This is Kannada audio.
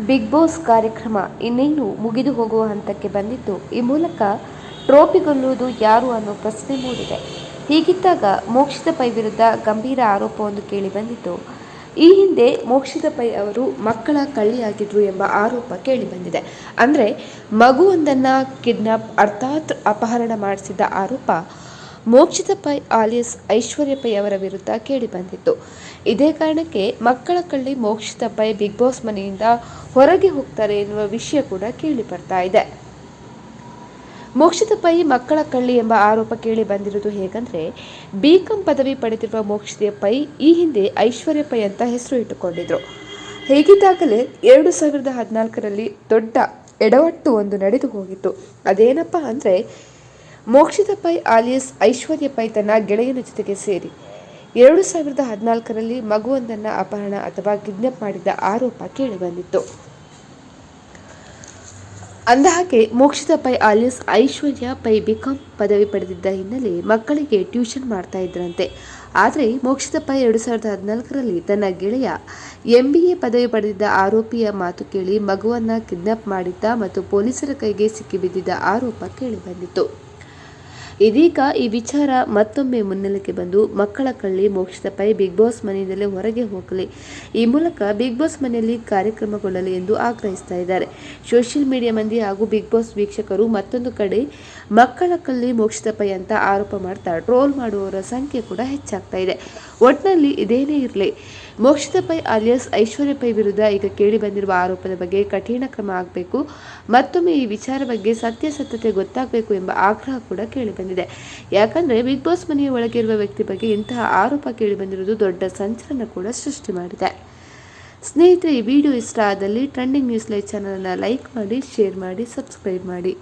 ಬಿಗ್ ಬಾಸ್ ಕಾರ್ಯಕ್ರಮ ಇನ್ನೇನು ಮುಗಿದು ಹೋಗುವ ಹಂತಕ್ಕೆ ಬಂದಿದ್ದು, ಈ ಮೂಲಕ ಟ್ರೋಫಿ ಗೆಲ್ಲುವುದು ಯಾರು ಅನ್ನೋ ಪ್ರಶ್ನೆ ಮೂಡಿದೆ. ಹೀಗಿದ್ದಾಗ ಮೋಕ್ಷಿತಾ ಪೈ ವಿರುದ್ಧ ಗಂಭೀರ ಆರೋಪವೊಂದು ಕೇಳಿಬಂದಿದ್ದು, ಈ ಹಿಂದೆ ಮೋಕ್ಷಿತಾ ಪೈ ಅವರು ಮಕ್ಕಳ ಕಳ್ಳಿಯಾಗಿದ್ರು ಎಂಬ ಆರೋಪ ಕೇಳಿಬಂದಿದೆ. ಅಂದರೆ ಮಗುವೊಂದನ್ನು ಕಿಡ್ನಾಪ್ ಅರ್ಥಾತ್ ಅಪಹರಣ ಮಾಡಿಸಿದ್ದ ಆರೋಪ ಮೋಕ್ಷಿತಾ ಪೈ ಆಲಿಯಸ್ ಐಶ್ವರ್ಯ ಪೈ ಅವರ ವಿರುದ್ಧ ಕೇಳಿಬಂದಿತ್ತು. ಇದೇ ಕಾರಣಕ್ಕೆ ಮಕ್ಕಳ ಕಳ್ಳಿ ಮೋಕ್ಷಿತಾ ಪೈ ಬಿಗ್ ಬಾಸ್ ಮನೆಯಿಂದ ಹೊರಗೆ ಹೋಗ್ತಾರೆ ಎನ್ನುವ ವಿಷಯ ಕೂಡ ಕೇಳಿ ಬರ್ತಾ ಇದೆ. ಮೋಕ್ಷಿತಾ ಪೈ ಮಕ್ಕಳ ಕಳ್ಳಿ ಎಂಬ ಆರೋಪ ಕೇಳಿ ಬಂದಿರುವುದು ಹೇಗಂದ್ರೆ, ಬಿಕಾಂ ಪದವಿ ಪಡೆದಿರುವ ಮೋಕ್ಷಿತಾ ಪೈ ಈ ಹಿಂದೆ ಐಶ್ವರ್ಯ ಪೈ ಅಂತ ಹೆಸರು ಇಟ್ಟುಕೊಂಡಿದ್ರು. ಹೇಗಿದ್ದಾಗಲೇ 2014ರಲ್ಲಿ ದೊಡ್ಡ ಎಡವಟ್ಟು ಒಂದು ನಡೆದು ಹೋಗಿತ್ತು. ಅದೇನಪ್ಪ ಅಂದರೆ, ಮೋಕ್ಷಿತಾ ಪೈ ಆಲಿಯಸ್ ಐಶ್ವರ್ಯ ಪೈ ತನ್ನ ಗೆಳೆಯನ ಜೊತೆಗೆ ಸೇರಿ 2014ರಲ್ಲಿ ಮಗುವೊಂದನ್ನು ಅಪಹರಣ ಅಥವಾ ಕಿಡ್ನಾಪ್ ಮಾಡಿದ್ದ ಆರೋಪ ಕೇಳಿಬಂದಿತ್ತು. ಅಂದಹಾಗೆ ಮೋಕ್ಷಿತಾ ಪೈ ಆಲಿಯಸ್ ಐಶ್ವರ್ಯ ಪೈ ಬಿಕಾಂ ಪದವಿ ಪಡೆದಿದ್ದ ಹಿನ್ನೆಲೆ ಮಕ್ಕಳಿಗೆ ಟ್ಯೂಷನ್ ಮಾಡ್ತಾ ಇದ್ರಂತೆ. ಆದರೆ ಮೋಕ್ಷಿತಾ ಪೈ 2014ರಲ್ಲಿ ತನ್ನ ಗೆಳೆಯ MBA ಪದವಿ ಪಡೆದಿದ್ದ ಆರೋಪಿಯ ಮಾತು ಕೇಳಿ ಮಗುವನ್ನು ಕಿಡ್ನಾಪ್ ಮಾಡಿದ್ದ ಮತ್ತು ಪೊಲೀಸರ ಕೈಗೆ ಸಿಕ್ಕಿಬಿದ್ದಿದ್ದ ಆರೋಪ ಕೇಳಿಬಂದಿತ್ತು. ಇದೀಗ ಈ ವಿಚಾರ ಮತ್ತೊಮ್ಮೆ ಮುನ್ನೆಲೆಗೆ ಬಂದು ಮಕ್ಕಳ ಕಳ್ಳಿ ಮೋಕ್ಷಿತಾ ಪೈ ಬಿಗ್ ಬಾಸ್ ಮನೆಯಿಂದಲೇ ಹೊರಗೆ ಹೋಗಲಿ, ಈ ಮೂಲಕ ಬಿಗ್ ಬಾಸ್ ಮನೆಯಲ್ಲಿ ಕಾರ್ಯಕ್ರಮಗೊಳ್ಳಲಿ ಎಂದು ಆಗ್ರಹಿಸ್ತಾ ಇದ್ದಾರೆ. ಸೋಷಿಯಲ್ ಮೀಡಿಯಾ ಮಂದಿ ಹಾಗೂ ಬಿಗ್ ಬಾಸ್ ವೀಕ್ಷಕರು ಮತ್ತೊಂದು ಕಡೆ ಮಕ್ಕಳ ಕಳ್ಳಿ ಮೋಕ್ಷಿತಾ ಪೈ ಅಂತ ಆರೋಪ ಮಾಡ್ತಾ ಟ್ರೋಲ್ ಮಾಡುವವರ ಸಂಖ್ಯೆ ಕೂಡ ಹೆಚ್ಚಾಗ್ತಾ ಇದೆ. ಒಟ್ಟಿನಲ್ಲಿ ಇದೇನೇ ಇರಲಿ, ಮೋಕ್ಷಿತಾ ಪೈ ಆಲಿಯಸ್ ಐಶ್ವರ್ಯ ಪೈ ವಿರುದ್ಧ ಈಗ ಕೇಳಿ ಬಂದಿರುವ ಆರೋಪದ ಬಗ್ಗೆ ಕಠಿಣ ಕ್ರಮ ಆಗಬೇಕು, ಮತ್ತೊಮ್ಮೆ ಈ ವಿಚಾರ ಬಗ್ಗೆ ಸತ್ಯಾಸತ್ಯತೆ ಗೊತ್ತಾಗಬೇಕು ಎಂಬ ಆಗ್ರಹ ಕೂಡ ಕೇಳಿಬಂದಿದೆ. ಯಾಕಂದರೆ ಬಿಗ್ ಬಾಸ್ ಮನೆಯ ಒಳಗಿರುವ ವ್ಯಕ್ತಿ ಬಗ್ಗೆ ಇಂತಹ ಆರೋಪ ಕೇಳಿಬಂದಿರುವುದು ದೊಡ್ಡ ಸಂಚಲನ ಕೂಡ ಸೃಷ್ಟಿ ಮಾಡಿದೆ. ಸ್ನೇಹಿತರೆ, ಈ ವಿಡಿಯೋ ಇಷ್ಟ ಆದಲ್ಲಿ ಟ್ರೆಂಡಿಂಗ್ ನ್ಯೂಸ್ ಲೈವ್ ಚಾನಲನ್ನು ಲೈಕ್ ಮಾಡಿ, ಶೇರ್ ಮಾಡಿ, ಸಬ್ಸ್ಕ್ರೈಬ್ ಮಾಡಿ.